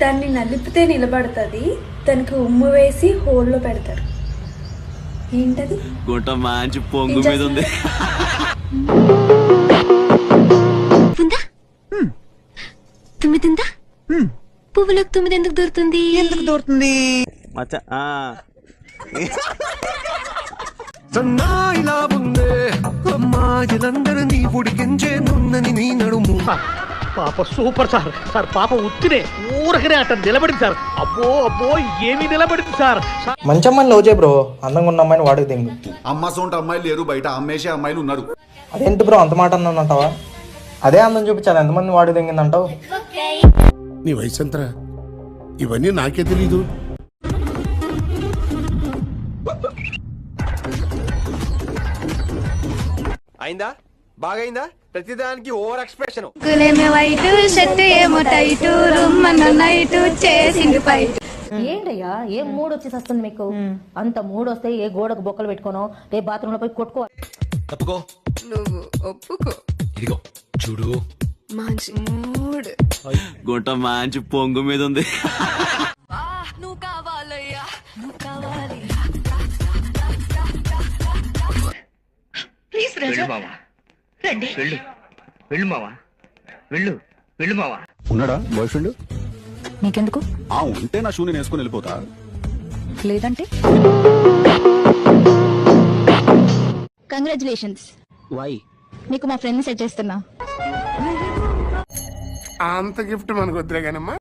దాన్ని నలిపితే నిలబడుతుంది, దానికి ఉమ్ము వేసి హోల్లో పెడతారు. ఏంటది? గుంట మంచి పొంగు మీద ఉంది. తుమ్మిదిందా? పువ్వులకు తుమ్మిది ఎందుకు దొరుకుతుంది? మచ్చ సన్నాయిలా ఉందే అమ్మాయిలందరినీ ఉడికించే నున్నని నీ నడుము. పాప సూపర్ సార్. సార్ పాప ఉత్తినే ఊరకనే అట్ట నిలబడింది సార్. అబ్బో అబ్బో ఏమి నిలబడింది సార్. మంచి అమ్మాయిని లవ్ చేయ బ్రో, అందంగా ఉన్న అమ్మాయిని వాడికి దింగు. అమ్మ సొంత అమ్మాయిలు లేరు, బయట అమ్మేసే అమ్మాయిలు ఉన్నారు. అదేంటి బ్రో అంత మాట అన్నానంటావా? అదే అందం చూపించాలి, ఎంతమంది వాడికి దింగిందంటావు? నీ వయసు ఎంతరా? ఇవన్నీ నాకే తెలీదు. అయిందా? బాగైందా? ప్రతిదానికి ఓవర్ ఎక్స్ప్రెషన్. వైట్ షర్ట్ ఏమో టైట్ రమ్మన్న నైట్ చేసింది పైట్. ఏంటయ్యా ఏం మూడు వచ్చేసి వస్తుంది మీకు? అంత మూడు వస్తే ఏ గోడకు బొక్కలు పెట్టుకోనో రేపు బాత్రూమ్ లో పోయి కొట్టుకోవాలి. తప్పుకో. నువ్వు ఒప్పుకో. ఇదిగో చూడు, మంచి మూడ్. గుంట మంచి పొంగు మీద ఉంది. నువ్వు కావాలయ్యా, నువ్వు కావాలి. ప్లీజ్ రాజా రండి. వెళ్ళు మావా, వెళ్ళు మావా. ఉన్నాడా బాయ్ ఫ్రెండ్? నీకెందుకు? ఉంటే నా షూని వేసుకుని వెళ్ళిపోతా. లేదంటే కంగ్రాచులేషన్స్. వై? నీకు మా ఫ్రెండ్ సెట్ చేస్తున్నా. అంత గిఫ్ట్ మనకు వద్దులే కానమ్మా.